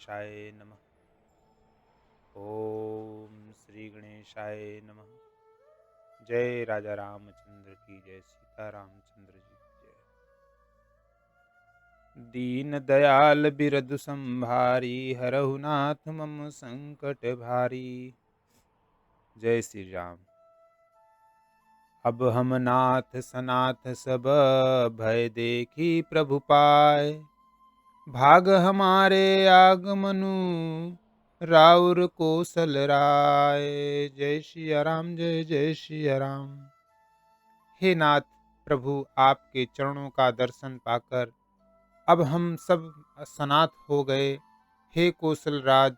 गणेशाय नमः। ओम श्री गणेशाय नमः। जय राजा रामचंद्र की जय, सीता रामचंद्र जी की जय। दीन दयाल बिरदु संभारी, हरहु नाथ मम संकट भारी। जय श्री राम। अब हम नाथ सनाथ सब, भय देखी प्रभु पाय। भाग हमारे आगमनु, राउर कोसल राय। जय सिया राम, जय जय सिया राम। हे नाथ प्रभु, आपके चरणों का दर्शन पाकर अब हम सब सनाथ हो गए। हे कौशल राज,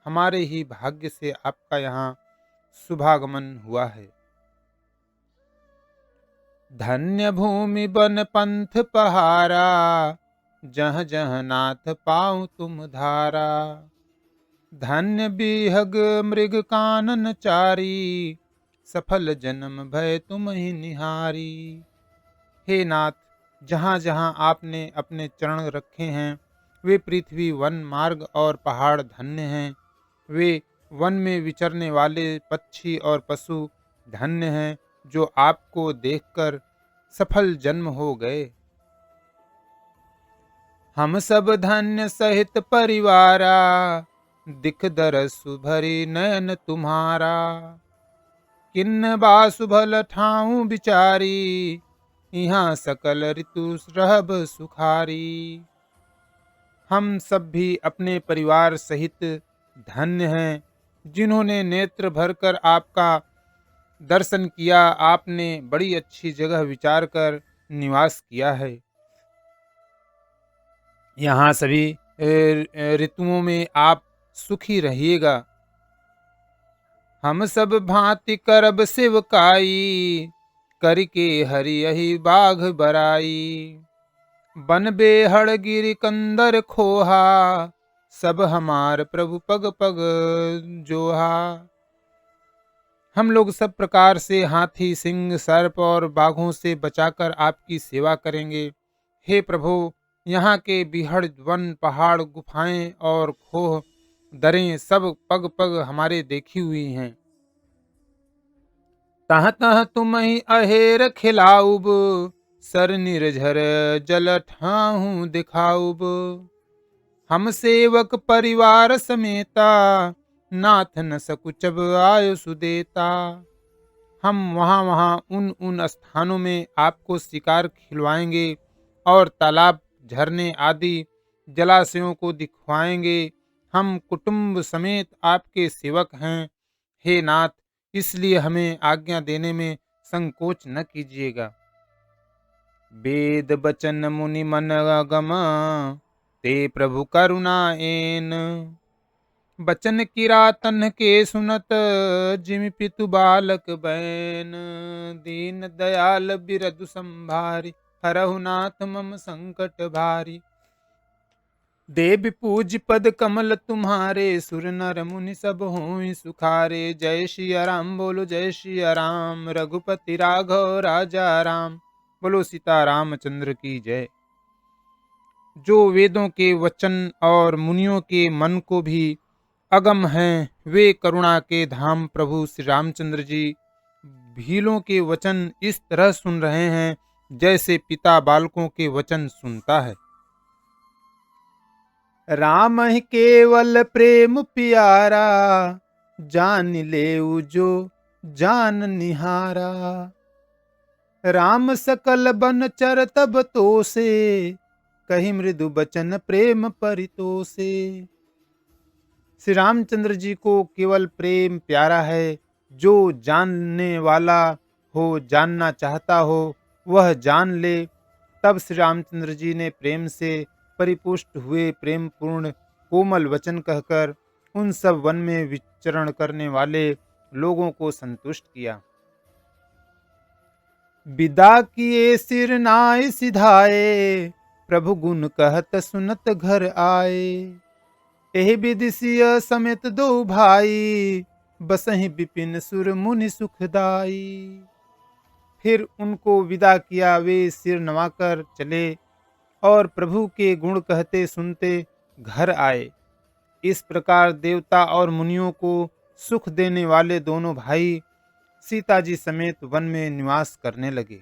हमारे ही भाग्य से आपका यहाँ शुभागमन हुआ है। धन्य भूमि बन पंथ पहारा, जह जह नाथ पाऊं तुम धारा। धन्य बिहग मृग कानन चारी, सफल जन्म भय तुम ही निहारी। हे नाथ, जहाँ जहाँ आपने अपने चरण रखे हैं, वे पृथ्वी वन मार्ग और पहाड़ धन्य हैं। वे वन में विचरने वाले पक्षी और पशु धन्य हैं, जो आपको देखकर सफल जन्म हो गए। हम सब धन्य सहित परिवारा, दिख दरसु भरी नयन तुम्हारा। किन्न बासु भल ठाऊं बिचारी, यहाँ सकल ऋतु रहब सुखारी। हम सब भी अपने परिवार सहित धन्य हैं, जिन्होंने नेत्र भरकर आपका दर्शन किया। आपने बड़ी अच्छी जगह विचार कर निवास किया है। यहाँ सभी ऋतुओं में आप सुखी रहिएगा। हम सब भांति करब सेवकाई, करके हरि यही बाघ बराई। बन बेहड़ गिर कंदर खोहा, सब हमार प्रभु पग पग जोहा। हम लोग सब प्रकार से हाथी, सिंह, सर्प और बाघों से बचाकर आपकी सेवा करेंगे। हे प्रभु, यहाँ के बिहड़, वन, पहाड़, गुफाएं और खोह दरें सब पग पग हमारे देखी हुई हैं। तह तह तुम ही अहेर खिलाऊब, सर निर्झर जल ठाहू दिखाऊब। हम सेवक परिवार समेता, नाथ न सकुचब आयु सुदेता। हम वहाँ वहाँ उन उन स्थानों में आपको शिकार खिलवाएंगे और तालाब, झरने आदि जलाशयों को दिखवाएंगे। हम कुटुंब समेत आपके सेवक हैं। हे नाथ, इसलिए हमें आज्ञा देने में संकोच न कीजिएगा। वेद बचन मुनि मन गम, ते प्रभु करुणा एन। बचन किरातन के सुनत, जिमि पितु बालक बैन। दीन दयाल बिरदु संभारी, हरहु नाथ मम संकट भारी। देव पूज पद कमल तुम्हारे, सुर नर मुनि सब हों सुखारे। जय सिया राम, बोलो जय सिया राम। रघुपति राघव राजा राम, बोलो सीता रामचंद्र की जय। जो वेदों के वचन और मुनियों के मन को भी अगम हैं, वे करुणा के धाम प्रभु श्री रामचंद्र जी भीलों के वचन इस तरह सुन रहे हैं, जैसे पिता बालकों के वचन सुनता है। राम ही केवल प्रेम प्यारा, जान लेऊ जो जान निहारा। राम सकल बन चर तब तो से, कही मृदु बचन प्रेम परितोषे। श्री रामचंद्र जी को केवल प्रेम प्यारा है। जो जानने वाला हो, जानना चाहता हो, वह जान ले। तब श्री रामचंद्र जी ने प्रेम से परिपुष्ट हुए प्रेम पूर्ण कोमल वचन कहकर उन सब वन में विचरण करने वाले लोगों को संतुष्ट किया। विदा किए सिर नाय सिधाए, प्रभु गुण कहत सुनत घर आए। एहि विधि सिय समेत दो भाई, बसहि विपिन सुर मुनि सुखदाई। फिर उनको विदा किया। वे सिर नवाकर चले और प्रभु के गुण कहते सुनते घर आए। इस प्रकार देवता और मुनियों को सुख देने वाले दोनों भाई सीता जी समेत वन में निवास करने लगे।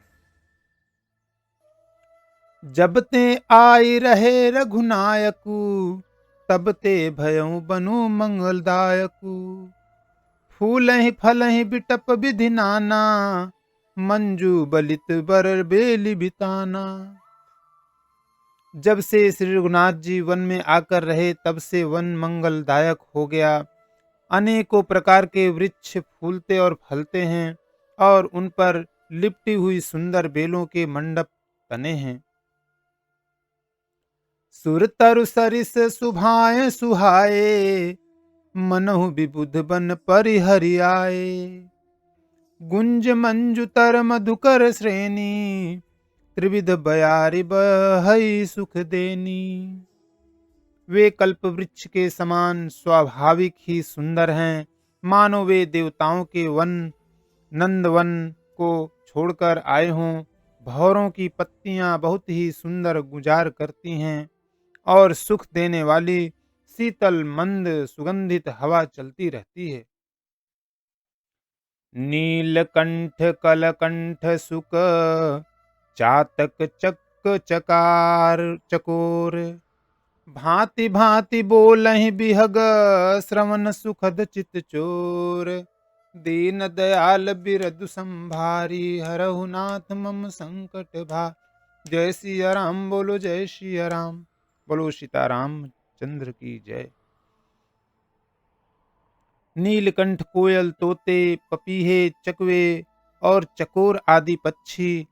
जब ते आई रहे रघुनायकु, तब ते भयउ बनु मंगलदायकु। फूलहि फलहि बिटप विधि नाना, मंजू बलित बर बेली बिताना। जब से श्री रघुनाथ जी वन में आकर रहे तब से वन मंगलदायक हो गया। अनेकों प्रकार के वृक्ष फूलते और फलते हैं और उन पर लिपटी हुई सुंदर बेलों के मंडप बने हैं। सुर तरु सरिस सुभाए सुहाए, मनहु विबुध बन परिहरियाए। गुंज मंजुतर मधुकर श्रेणी, त्रिविध बयारी बहई सुख देनी। वे कल्प वृक्ष के समान स्वाभाविक ही सुंदर हैं, मानो वे देवताओं के वन नंदवन को छोड़कर आए हों। भौरों की पत्तियां बहुत ही सुंदर गुजार करती हैं और सुख देने वाली शीतल मंद सुगंधित हवा चलती रहती है। नीलकंठ कलकंठ सुक, चातक चक चकार चकोर। भांति भांति बोलहि बिहग, श्रवण सुखद चित चोर। दीन दयाल बिरदु संभारी, हरहु नाथ मम संकट भा। जय सिया राम, बोलो जय सिया राम, बोलो सीताराम चंद्र की जय। नीलकंठ कोयल, तोते, पपीहे, चकवे और चकोर आदि पक्षी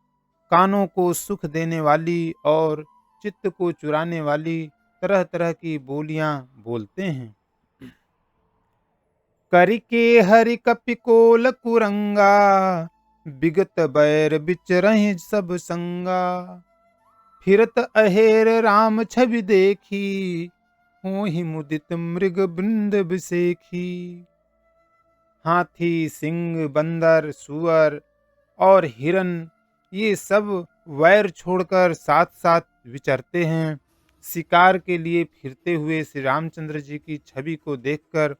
कानों को सुख देने वाली और चित्त को चुराने वाली तरह तरह की बोलियां बोलते हैं। करिके हरि कपिकोल कुरंगा, बिगत बैर बिचरहि सब संगा। फिरत अहेर राम छवि देखी, होहि मुदित मृग बृंद बिसेखी। हाथी, सिंह, बंदर, सुअर और हिरन ये सब वैर छोड़कर साथ साथ विचरते हैं। शिकार के लिए फिरते हुए श्री रामचंद्र जी की छवि को देखकर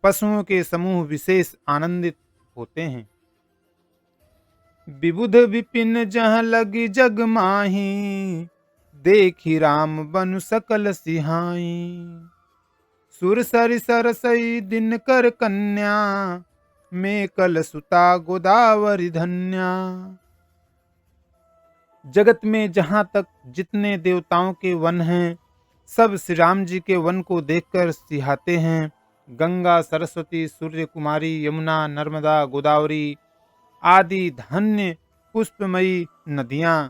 पशुओं के समूह विशेष आनंदित होते हैं। विबुध विपिन जहाँ लगी जग माही, देखी राम बनु सकल सिहाई। सुर सरि सरसई दिन कर कन्या, में कल सुता गोदावरी धन्या। जगत में जहां तक जितने देवताओं के वन हैं, सब श्री राम जी के वन को देखकर सिहाते हैं। गंगा, सरस्वती, सूर्य कुमारी, यमुना, नर्मदा, गोदावरी आदि धन्य पुष्पमयी नदियां,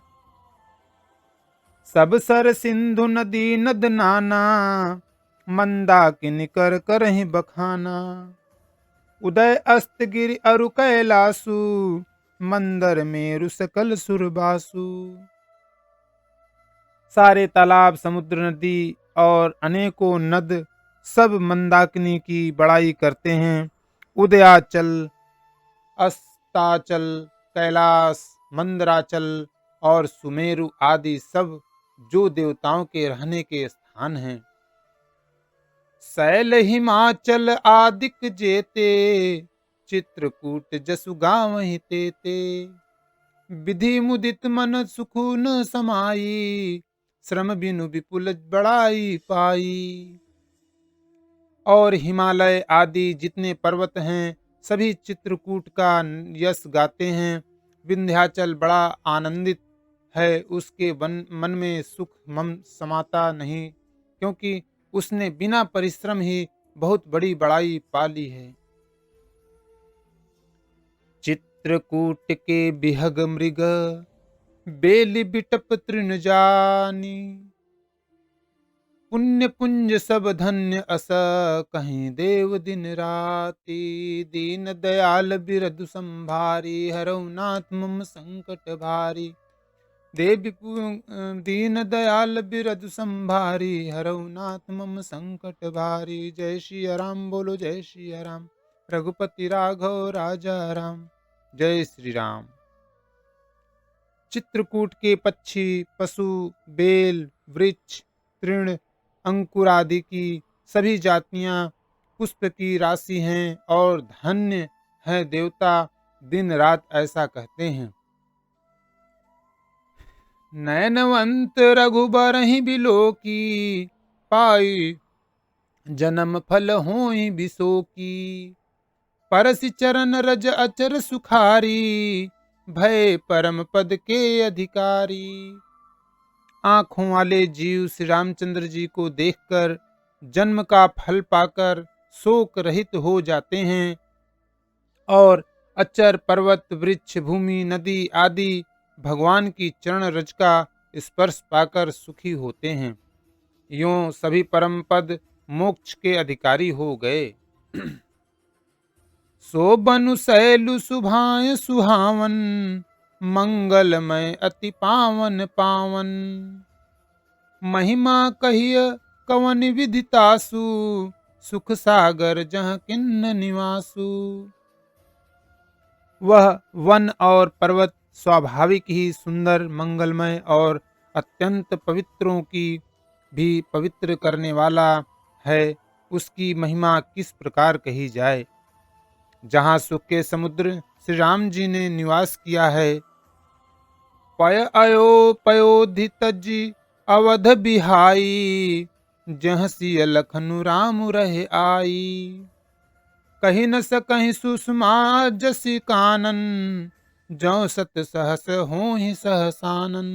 सब सर सिंधु नदी नद नाना। मंदाकिनी कर करहि बखाना। उदय अस्त गिरि अरु कैलासु, मंदर मेरु सकल सुरबासु। सारे तालाब, समुद्र, नदी और अनेकों नद सब मंदाकिनी की बड़ाई करते हैं। उदयाचल, अस्ताचल, कैलाश, मंदराचल और सुमेरु आदि सब जो देवताओं के रहने के स्थान हैं। शैल हिमाचल आदिक जेते, चित्रकूट जसु गावहि तेते। विधि मुदित मन सुखु न समाई, श्रम बिनु विपुल बड़ाई पाई। और हिमालय आदि जितने पर्वत हैं सभी चित्रकूट का यश गाते हैं। विंध्याचल बड़ा आनंदित है, उसके मन में सुख मम समाता नहीं, क्योंकि उसने बिना परिश्रम ही बहुत बड़ी बड़ाई पा ली है। चित्रकूट के बिहग मृग, बेली बिटप तृण जानी। पुण्य पुंज सब धन्य अस, कहीं देव दिन राती। दीन दयाल बिरदु संभारी, हरऊ नाथ मम संकट भारी। देवी दीन दयाल बिरदु संभारी, हरऊ नाथ मम संकट भारी। जय श्री राम, बोलो जय श्री राम, रघुपति राघव राजा राम। जय श्री राम। चित्रकूट के पक्षी, पशु, बेल, वृक्ष, तृण, अंकुर आदि की सभी जातियां पुष्प की राशि हैं और धन्य है देवता दिन रात ऐसा कहते हैं। नयनवंत रघुबरहि बिलो की, पाई जन्म फल होई बिसो की। परसि चरण रज अचर सुखारी, भय परम पद के अधिकारी। आंखों वाले जीव श्री रामचंद्र जी को देखकर जन्म का फल पाकर शोक रहित हो जाते हैं और अचर पर्वत वृक्ष भूमि नदी आदि भगवान की चरण रज का स्पर्श पाकर सुखी होते हैं। यूं सभी परम पद मोक्ष के अधिकारी हो गए। सो बनु शैलु सुभाय सुहावन, मंगलमय अति पावन पावन। महिमा कहिय कवन विदितासु, सुख सागर जहाँ किन्न निवासु। वह वन और पर्वत स्वाभाविक ही सुंदर मंगलमय और अत्यंत पवित्रों की भी पवित्र करने वाला है। उसकी महिमा किस प्रकार कही जाए। जहाँ सुख के समुद्र श्री राम जी ने निवास किया है। पय अयो पयोधि तजी अवध बिहाई, जहाँ सिय लखनु राम रहे आई। कही न सकहि सुषमा जसि कानन, जौ सत सहस होहि सहसानन।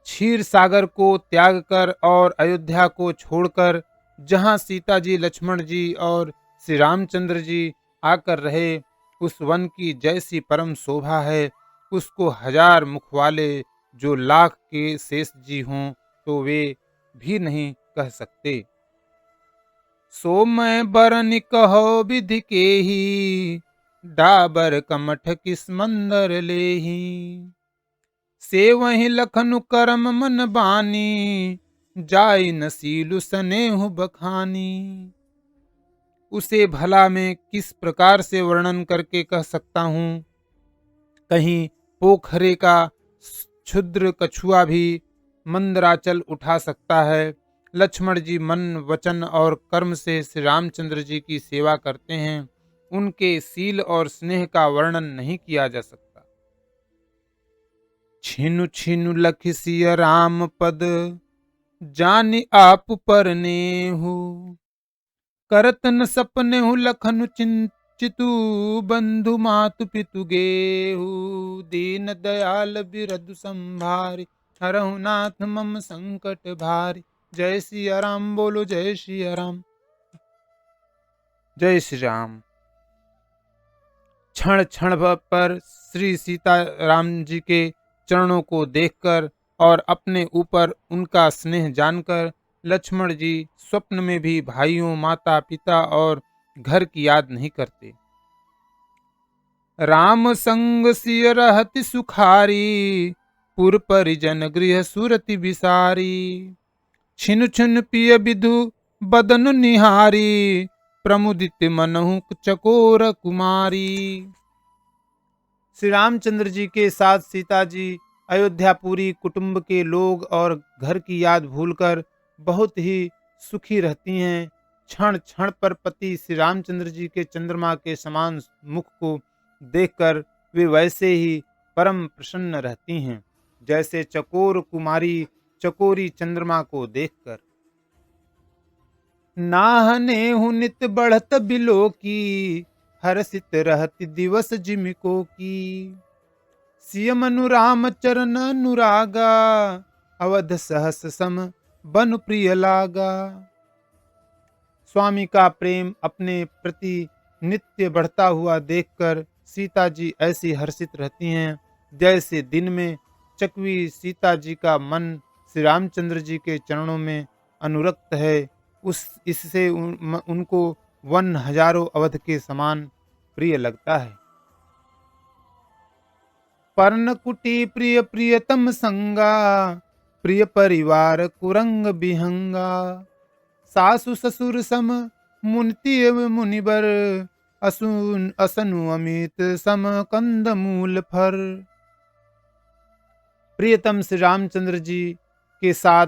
क्षीर सागर को त्याग कर और अयोध्या को छोड़कर जहाँ सीता जी लक्ष्मण जी और श्री रामचंद्र जी आकर रहे, उस वन की जैसी परम शोभा है, उसको हजार मुख वाले जो लाख के शेष जी हों तो वे भी नहीं कह सकते। सो मैं बरन कहो विधि के ही, डाबर कमठ किस मंदर लेही। से वही लखनु करम मन बानी, जाई नसीलु सनेहु बखानी। उसे भला मैं किस प्रकार से वर्णन करके कह सकता हूँ। कहीं पोखरे का क्षुद्र कछुआ भी मंदराचल उठा सकता है। लक्ष्मण जी मन वचन और कर्म से श्री रामचंद्र जी की सेवा करते हैं। उनके शील और स्नेह का वर्णन नहीं किया जा सकता। छिनु छिनु लखि सिय राम पद, जानि आप परनेहु। करत न सपनेहु लखनु चिंतितु, बंधु मातु पितु गेहु। दीन दयाल बिरधु संभारी, हरहु नाथ मम संकट भारी। जय सिया राम बोलो जय सिया राम। जय श्री राम। क्षण क्षण पर श्री सीता राम जी के चरणों को देखकर और अपने ऊपर उनका स्नेह जानकर लक्ष्मण जी स्वप्न में भी भाइयों माता पिता और घर की याद नहीं करते। राम संग सिय रहति सुखारी, पुर परिजन गृह सुरति बिसारी। छिनु छिनु पिय विधु बदनु निहारी, प्रमुदित मनहु चकोर कुमारी। श्री रामचंद्र जी के साथ सीता जी अयोध्यापुरी कुटुंब के लोग और घर की याद भूलकर बहुत ही सुखी रहती हैं। क्षण क्षण पर पति श्री रामचंद्र जी के चंद्रमा के समान मुख को देखकर वे वैसे ही परम प्रसन्न रहती हैं, जैसे चकोर कुमारी चकोरी चंद्रमा को देखकर। नाहनेहु नित बढ़त बिलो की, हर्षित रहति दिवस जिमिको की। सिय मनु राम चरण अनुरागा, अवध सहस सम बनु प्रिय लागा। स्वामी का प्रेम अपने प्रति नित्य बढ़ता हुआ देखकर सीता जी ऐसी हर्षित रहती हैं, जैसे दिन में चकवी सीता जी का मन श्री रामचंद्र जी के चरणों में अनुरक्त है। इससे उनको वन हजारों अवध के समान प्रिय लगता है। पर्ण कुटी प्रिय प्रियतम संगा, प्रिय परिवार कुरंग बिहंगा। सासु ससुर सम मुनिति मुनिबर, असनु अमित सम कंद मूल फर। प्रियतम श्री रामचंद्र जी के साथ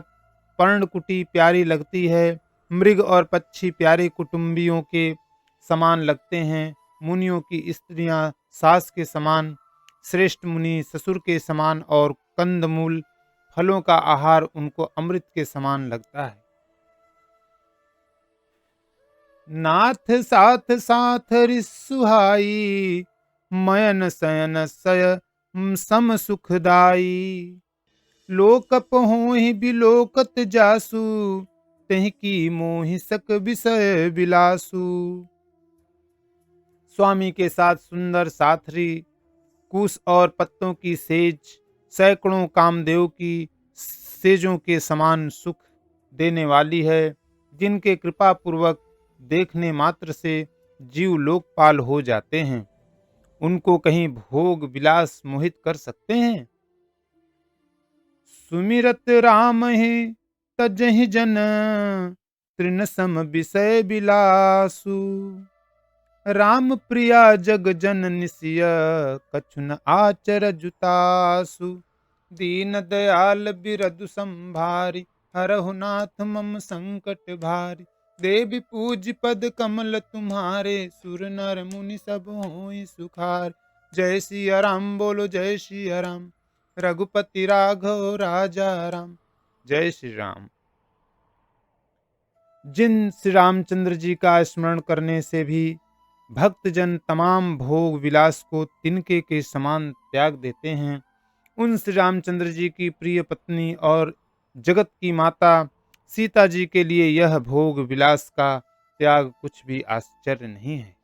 पर्णकुटी प्यारी लगती है। मृग और पक्षी प्यारे कुटुंबियों के समान लगते हैं। मुनियों की स्त्रियां सास के समान, श्रेष्ठ मुनि ससुर के समान और कंदमूल फलों का आहार उनको अमृत के समान लगता है। नाथ साथ साथ रिसुहाई, मयन सयन सय सम सुखदाई। लोकप होहि बिलोकत जासु, तहि की मोहि सक विषय बिलासु। स्वामी के साथ सुंदर साथरी, कुश और पत्तों की सेज सैकड़ों कामदेव की सेजों के समान सुख देने वाली है, जिनके कृपा पूर्वक देखने मात्र से जीव लोकपाल हो जाते हैं। उनको कहीं भोग विलास मोहित कर सकते हैं? सुमिरत राम है तजहि जन, तृण सम विषय बिलासु। राम प्रिया जग जन निसिय, कछु न आचर जुतासु। दीन दयाल बिरदु संभारी, हरहु नाथ मम संकट भारी। देवी पूज पद कमल तुम्हारे, सुर नर मुनि सब होई सुखार। जय सिया राम बोलो जय सिया राम, रघुपति राघव राजा राम। जय श्री राम। जिन श्री रामचंद्र जी का स्मरण करने से भी भक्तजन तमाम भोग विलास को तिनके के समान त्याग देते हैं, उन श्री रामचंद्र जी की प्रिय पत्नी और जगत की माता सीता जी के लिए यह भोग विलास का त्याग कुछ भी आश्चर्य नहीं है।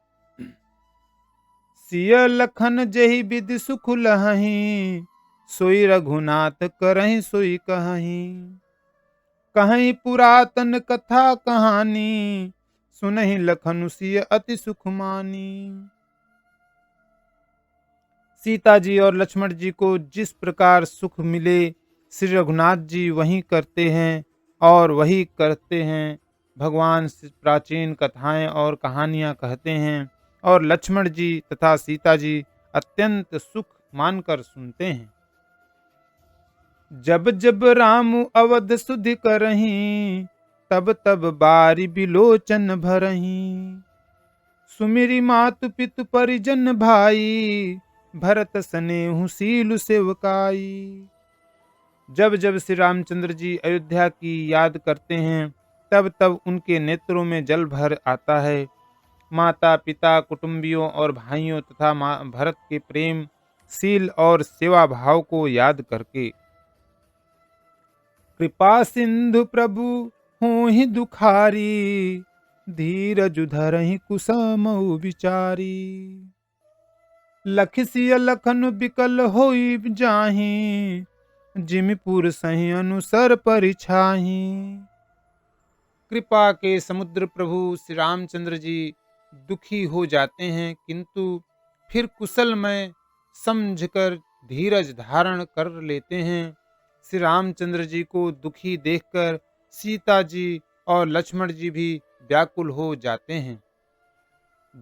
सिय लखन जहि विधि सुख लहहीं, सोई रघुनाथ करहि सोई कहहीं। कहीं पुरातन कथा कहानी, सुनहि लखनु सिय अति सुख मानी। सीता जी और लक्ष्मण जी को जिस प्रकार सुख मिले, श्री रघुनाथ जी वही करते हैं और वही करते हैं। भगवान प्राचीन कथाएं और कहानियां कहते हैं और लक्ष्मण जी तथा सीता जी अत्यंत सुख मानकर सुनते हैं। जब जब राम अवध सुधि करहीं, तब तब बारी बिलोचन भरहीं। सुमिरि मातु पितु परिजन भाई, भरत स्नेहु सीलु सेवकाई। जब जब श्री रामचंद्र जी अयोध्या की याद करते हैं, तब तब उनके नेत्रों में जल भर आता है। माता पिता कुटुंबियों और भाइयों तथा भरत के प्रेम शील और सेवा भाव को याद करके। कृपा सिंधु प्रभु होहि दुखारी, धीरजु धरहि कुसमउ विचारी। लखिसिय लखन बिकल होई जाहि, जिमिपुर सहि अनुसर परिछाहि। कृपा के समुद्र प्रभु श्री रामचंद्र जी दुखी हो जाते हैं, किंतु फिर कुशलमय समझकर धीरज धारण कर लेते हैं। श्री रामचंद्र जी को दुखी देखकर सीता जी और लक्ष्मण जी भी व्याकुल हो जाते हैं।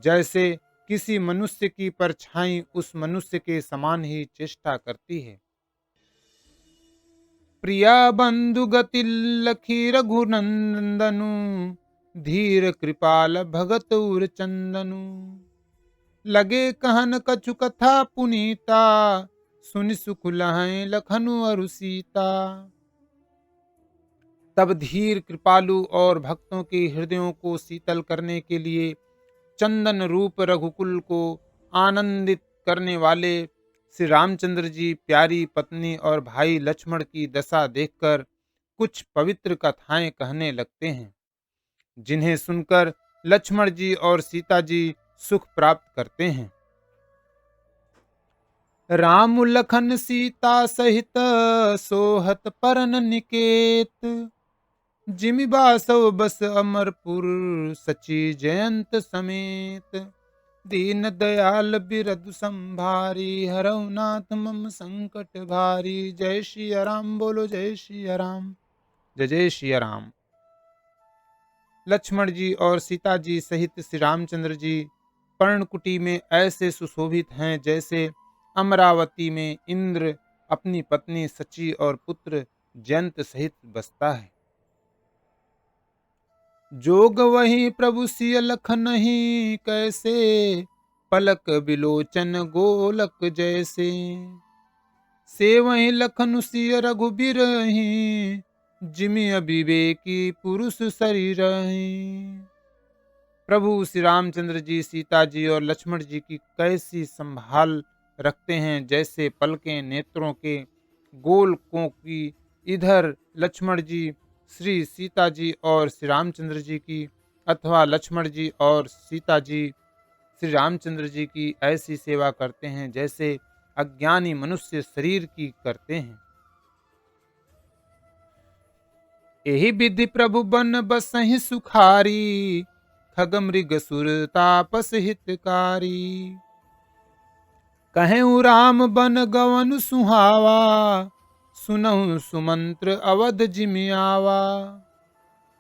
जैसे किसी मनुष्य की परछाई उस मनुष्य के समान ही चेष्टा करती है। प्रिया बंधु गति लखी रघुनंदनु, धीर कृपाल भगत उर चंदनु। लगे कहन कछु कथा पुनीता, सुनि सुख लहै लखनु अरु सीता। तब धीर कृपालु और भक्तों के हृदयों को शीतल करने के लिए चंदन रूप रघुकुल को आनंदित करने वाले श्री रामचंद्र जी प्यारी पत्नी और भाई लक्ष्मण की दशा देखकर कुछ पवित्र कथाएं कहने लगते हैं, जिन्हें सुनकर लक्ष्मण जी और सीता जी सुख प्राप्त करते हैं। राम लखन सीता सहित सोहत परन निकेत, जिमि बासव बस अमरपुर सची जयंत समेत। दीन दयाल बिरदु संभारी, हरहु नाथ मम संकट भारी। जय श्री राम बोलो जय श्री राम। जय जय श्री राम। लक्ष्मण जी और सीता जी सहित श्री रामचंद्र जी पर्णकुटी में ऐसे सुशोभित हैं, जैसे अमरावती में इंद्र अपनी पत्नी सची और पुत्र जयंत सहित बसता है। जोग वही प्रभु सिय लखनहि, कैसे पलक बिलोचन गोलक जैसे। सेवहि लखन सिय रघुबीरहि, जिमि अविवेकी पुरुष शरीरहि। प्रभु श्री रामचंद्र जी सीता जी और लक्ष्मण जी की कैसी संभाल रखते हैं, जैसे पलकें नेत्रों के गोलकों की। इधर लक्ष्मण जी श्री सीता जी और श्री रामचंद्र जी की, अथवा लक्ष्मण जी और सीता जी श्री रामचंद्र जी की ऐसी सेवा करते हैं जैसे अज्ञानी मनुष्य शरीर की करते हैं। यही विधि प्रभु बन बसहि सुखारी, खग मृग सुर तापस हितकारी। कहूँ राम बन गवन सुहावा, सुनहु सुमंत्र अवध जिमि आवा।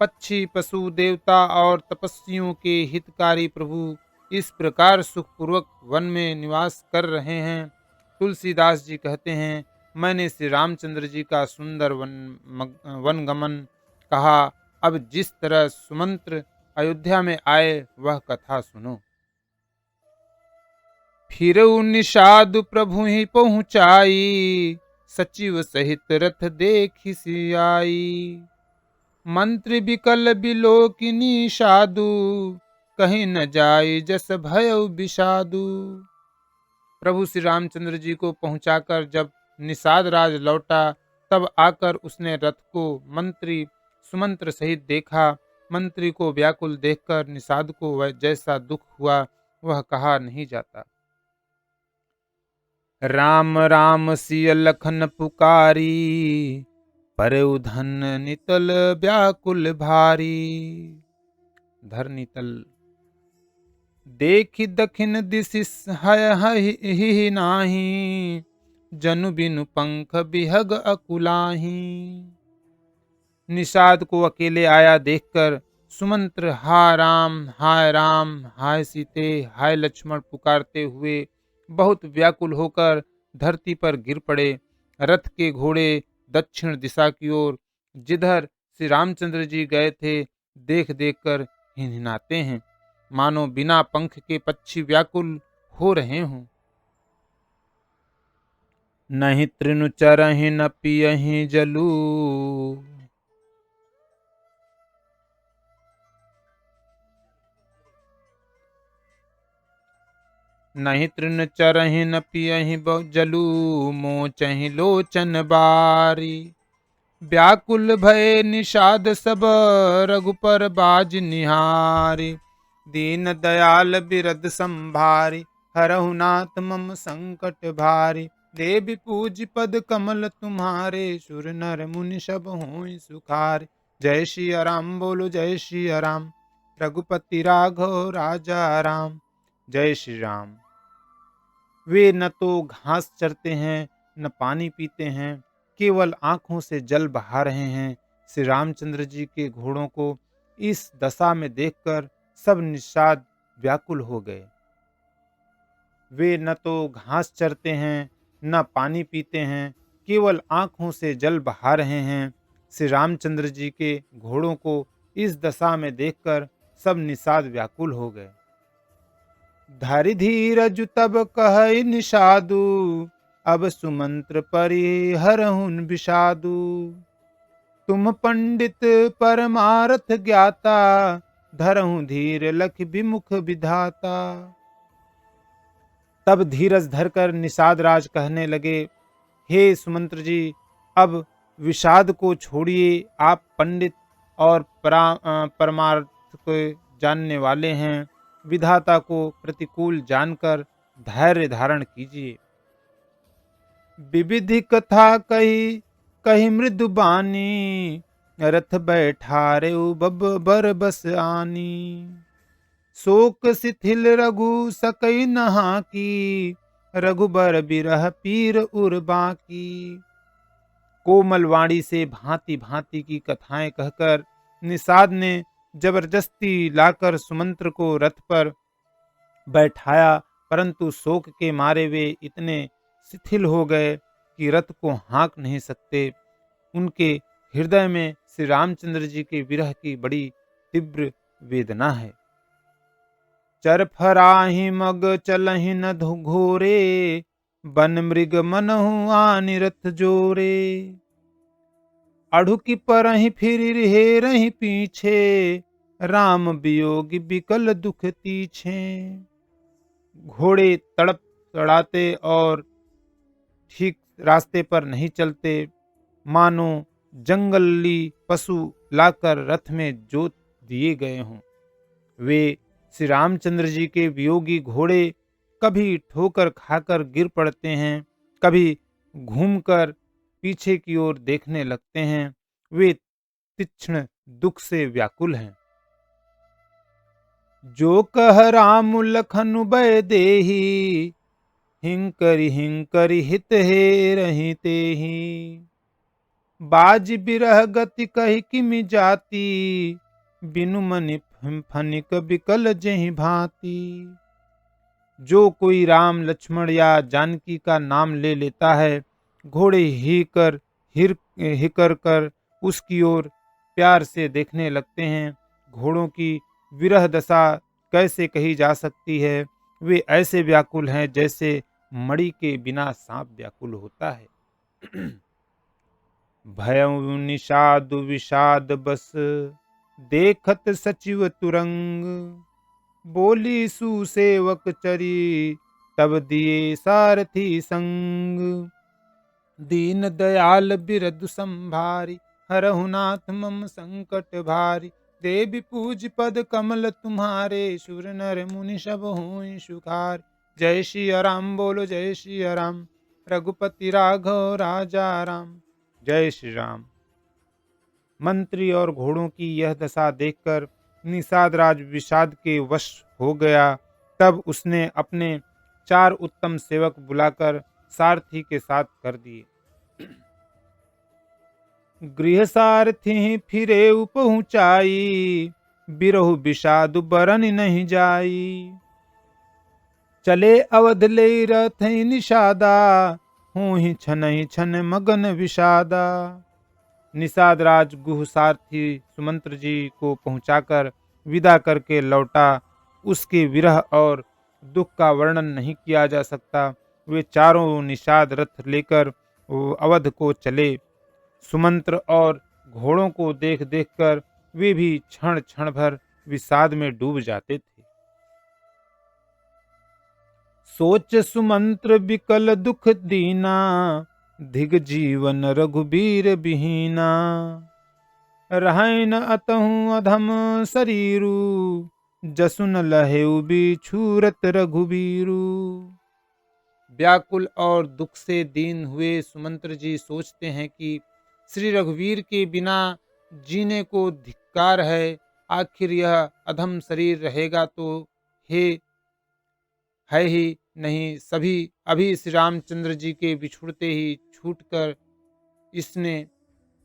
पक्षी पशु देवता और तपस्वियों के हितकारी प्रभु इस प्रकार सुखपूर्वक वन में निवास कर रहे हैं। तुलसीदास जी कहते हैं, मैंने श्री रामचंद्र जी का सुंदर वनगमन कहा, अब जिस तरह सुमंत्र अयोध्या में आए वह कथा सुनो। फिर निषाद प्रभु ही पहुँचाई, सचिव सहित रथ देखि सियाई। मंत्री विकल बिलोकिनी साधु, कहीं न जाई जस भयउ विषादु। प्रभु श्री रामचंद्र जी को पहुंचाकर जब निषाद राज लौटा, तब आकर उसने रथ को मंत्री सुमंत्र सहित देखा। मंत्री को व्याकुल देखकर निषाद को वह जैसा दुख हुआ वह कहा नहीं जाता। राम राम सिय लखन पुकारी, परउ धन नितल व्याकुल भारी। धर नितल देखि दखिन दिशि है नाही, जनु बिनु पंख बिहग अकुलाही। निषाद को अकेले आया देखकर सुमंत्र हाय राम हाय सीते हाय लक्ष्मण पुकारते हुए बहुत व्याकुल होकर धरती पर गिर पड़े। रथ के घोड़े दक्षिण दिशा की ओर जिधर श्री रामचंद्र जी गए थे देख देख कर हिनहिनाते हैं, मानो बिना पंख के पक्षी व्याकुल हो रहे हों। नहीं तृनु चरहि न पियहि जलू, नहीं तृण चरहि न पियहि जलू, मोचहि लोचन बारी। व्याकुल भय निषाद सब, रघुपर बाज निहारी। दीन दयाल बिरद संभारी, हरहु नाथ मम संकट भारी। देवी पूज पद कमल तुम्हारे, सुर नर मुनि सब होई सुखारे। जय श्री राम बोलो जय श्री राम, रघुपति राघव राजा राम। जय श्री राम। वे न तो घास चरते हैं न पानी पीते हैं, केवल आंखों से जल बहा रहे हैं। श्री रामचंद्र जी के घोड़ों को इस दशा में देखकर सब निषाद व्याकुल हो गए। वे न तो घास चरते हैं न पानी पीते हैं, केवल आंखों से जल बहा रहे हैं। श्री रामचंद्र जी के घोड़ों को इस दशा में देखकर सब निषाद व्याकुल हो गए। धरि धीरज तब कहै निषादु, अब सुमंत्र परिहरहुन विषादु। तुम पंडित परमार्थ ज्ञाता, धरहु धीर लख विमुख विधाता। तब धीरज धरकर निषाद राज कहने लगे, हे सुमंत्र जी, अब विषाद को छोड़िए। आप पंडित और परमार्थ को जानने वाले हैं, विधाता को प्रतिकूल जानकर धैर्य धारण कीजिए। विविधि कथा कही कही मृदु बानी, रथ बैठारे बब्बर बस आनी। शोक शिथिल रघु सकई नहा की, रघुबर बिरह पीर उर बाकी। कोमल वाणी से भांति भांति की कथाएं कहकर निषाद ने जबरदस्ती लाकर सुमंत्र को रथ पर बैठाया, परंतु शोक के मारे वे इतने शिथिल हो गए कि रथ को हाँक नहीं सकते। उनके हृदय में श्री रामचंद्र जी के विरह की बड़ी तीव्र वेदना है। चर फराहि मग चलहि न घोरे, बन मृग मनहु आनि रथ जोरे। अढ़ुकी परहि फिर हेरहि पीछे, राम वियोग बिकल दुख तीछे। घोड़े तड़प तड़ाते और ठीक रास्ते पर नहीं चलते, मानो जंगली पशु लाकर रथ में जोत दिए गए हों। वे श्री रामचंद्र जी के वियोगी घोड़े कभी ठोकर खाकर गिर पड़ते हैं, कभी घूमकर पीछे की ओर देखने लगते हैं। वे तीक्ष्ण दुख से व्याकुल हैं। जो कह राम लखन भय देहि, हिंकरि हित हे रहि तेहि। बाज बिरह गति कहि किमि जाति, बिनु मनि फनिक बिकल जेहि भांति। जो कोई राम लक्ष्मण या जानकी का नाम ले लेता है, घोड़े हिकर कर उसकी ओर प्यार से देखने लगते हैं। घोड़ों की विरह दशा कैसे कही जा सकती है। वे ऐसे व्याकुल हैं जैसे मणि के बिना सांप व्याकुल होता है। भयउ निषाद विषाद बस, देखत सचिव तुरंग। बोली सुसेवक चरी, तब दिए सारथी संग। दीन दयाल बिरदु संभारी, हरहु नाथ मम संकट भारी। देवी पूज पद कमल तुम्हारे, सुर नर मुनि सब होई सुखार। जय श्री राम बोलो जय श्री राम, रघुपति राघव राजा राम। जय श्री राम। मंत्री और घोड़ों की यह दशा देखकर निषाद राज विषाद के वश हो गया। तब उसने अपने 4 उत्तम सेवक बुलाकर सारथी के साथ कर दिए। गृह सारथी फिरे पहुंचाई, बिरहु विषाद बरन नहीं जाई। चले अवध ले रथ निषादा, होहि छनहि छन मगन विषादा। निषाद राज गुह सारथी सुमंत्र जी को पहुंचाकर विदा करके लौटा। उसके विरह और दुख का वर्णन नहीं किया जा सकता। वे चारों निषाद रथ लेकर अवध को चले। सुमंत्र और घोड़ों को देख देख कर वे भी क्षण क्षण भर विषाद में डूब जाते थे। सोच सुमंत्र बिकल दुख दीना, धिग जीवन रघुबीर बिहीना। रहन अतहु अधम शरीरु, जसुन लहेउ बिछूरत रघुबीरु। व्याकुल और दुख से दीन हुए सुमंत्र जी सोचते हैं कि श्री रघुवीर के बिना जीने को धिक्कार है। आखिर यह अधम शरीर रहेगा तो है ही नहीं। सभी अभी श्री रामचंद्र जी के बिछुड़ते ही छूटकर इसने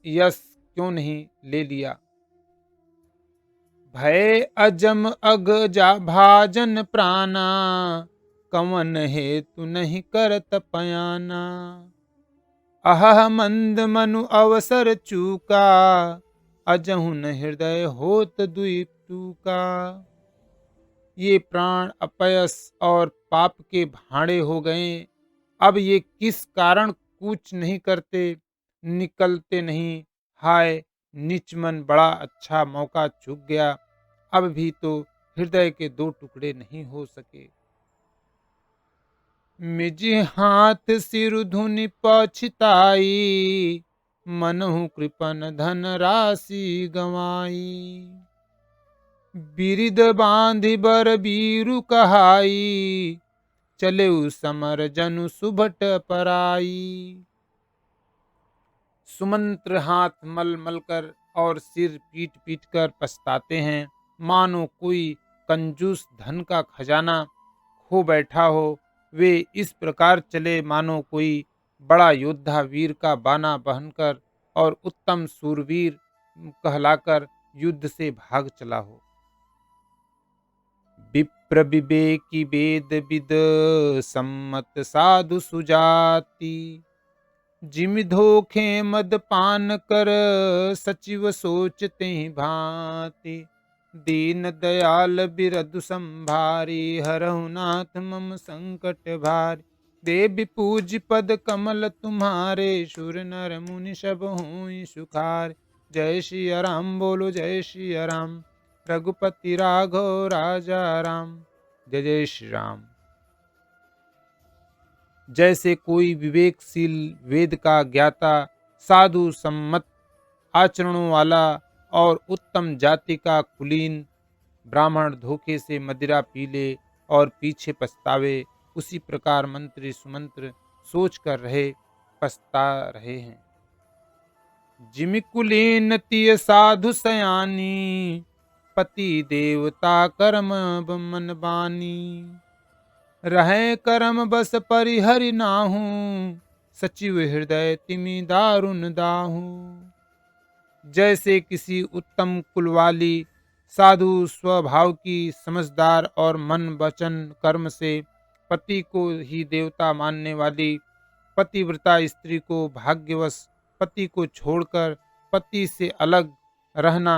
यश क्यों नहीं ले लिया। भय अजम अग जा भाजन प्राणा, कवन हेतु नहीं करत पयाना। अहह मंद मनु अवसर चूका, अजहु न हृदय होत दुई टूका। ये प्राण अपयस और पाप के भाड़े हो गए। अब ये किस कारण कूच नहीं करते, निकलते नहीं। हाय नीच मन, बड़ा अच्छा मौका चूक गया। अब भी तो हृदय के 2 टुकड़े नहीं हो सके। मिजि हाथ सिर धुनि पछिताई, मनहु कृपन धन राशि गवाई। बिरिद बांधि बर बीरु कहाई, चले समर जनु सुभट पराई। सुमंत्र हाथ मल मल कर और सिर पीट पीट कर पछताते हैं, मानो कोई कंजूस धन का खजाना खो बैठा हो। वे इस प्रकार चले मानो कोई बड़ा योद्धा वीर का बाना बहनकर और उत्तम सूरवीर कहलाकर युद्ध से भाग चला हो। विप्र विवेकी वेद विद, सम्मत साधु सुजाति। जिम धोखे मद पान कर, सचिव सोचते भांति। दीन दयाल बिरदु संभारी, हरहु नाथ मम संकट भारी। देवी पूज पद कमल तुम्हारे, सुर नर मुनि सब हुई सुखार। जय सिया राम बोलो जय सिया राम, रघुपति राघव राजा राम। जय जय श्री राम। जैसे कोई विवेकशील वेद का ज्ञाता, साधु सम्मत आचरणों वाला और उत्तम जाति का कुलीन ब्राह्मण धोखे से मदिरा पी ले और पीछे पछतावे, उसी प्रकार मंत्री सुमंत्र सोच कर रहे पछता रहे हैं। जिमि कुलीन तिय साधु सयानी, पति देवता कर्म मन बानी। रहे कर्म बस परिहरि नाहू, सचिव हृदय तिमि दारुण दाहू। जैसे किसी उत्तम कुल वाली साधु स्वभाव की, समझदार और मन वचन कर्म से पति को ही देवता मानने वाली पतिव्रता स्त्री को भाग्यवश पति को छोड़कर पति से अलग रहना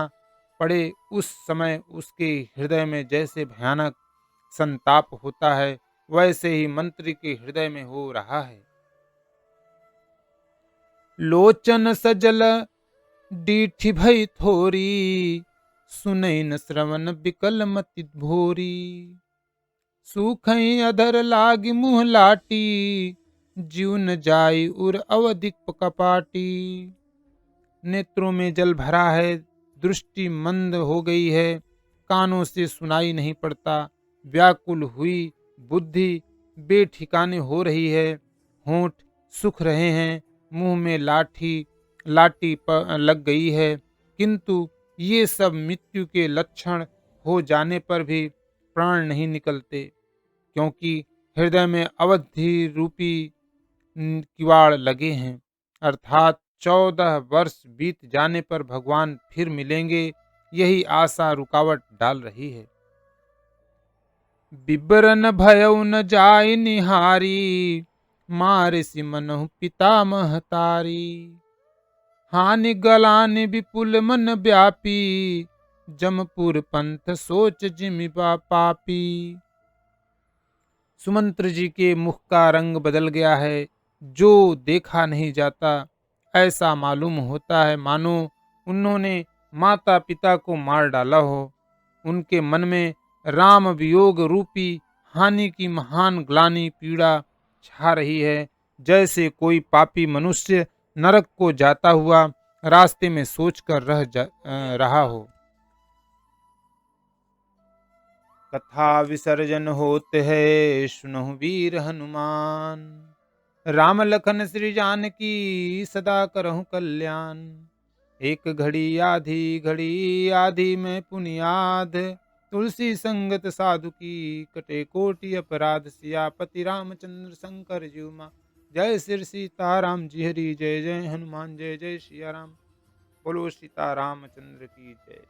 पड़े, उस समय उसके हृदय में जैसे भयानक संताप होता है, वैसे ही मंत्री के हृदय में हो रहा है। लोचन सजल डीठी भई थोरी, सुनई न श्रवण बिकल मति भोरी। सूखई अधर लागी मुँह लाटी, जीव न जाई उर अवधिक कपाटी। नेत्रों में जल भरा है, दृष्टि मंद हो गई है, कानों से सुनाई नहीं पड़ता, व्याकुल हुई बुद्धि बेठिकाने हो रही है, होंठ सूख रहे हैं, मुंह में लाटी लग गई है, किंतु ये सब मृत्यु के लक्षण हो जाने पर भी प्राण नहीं निकलते, क्योंकि हृदय में अवधि रूपी किवाड़ लगे हैं, अर्थात 14 वर्ष बीत जाने पर भगवान फिर मिलेंगे, यही आशा रुकावट डाल रही है। बिबरन भयउ न जाय निहारी, मारे सिमनहु पिता महतारी। हानि गलानि विपुल मन व्यापी, जमपुर पंथ सोच जिमि पापी। सुमंत्र जी के मुख का रंग बदल गया है, जो देखा नहीं जाता, ऐसा मालूम होता है मानो उन्होंने माता पिता को मार डाला हो। उनके मन में राम वियोग रूपी हानि की महान ग्लानि पीड़ा छा रही है, जैसे कोई पापी मनुष्य नरक को जाता हुआ रास्ते में सोचकर रहा हो। कथा विसर्जन होते है, सुनहु वीर हनुमान। राम लखन श्री जानकी, सदा करहु कल्याण। एक घड़ी आधी में पुनियाद, तुलसी संगत साधु की, कटे कोटि अपराध। सियापति रामचंद्र शंकर जीव मां, जय श्री सीताराम जी हरि। जय जय हनुमान, जय जय सिया राम। बोलो सीता रामचंद्र की जय।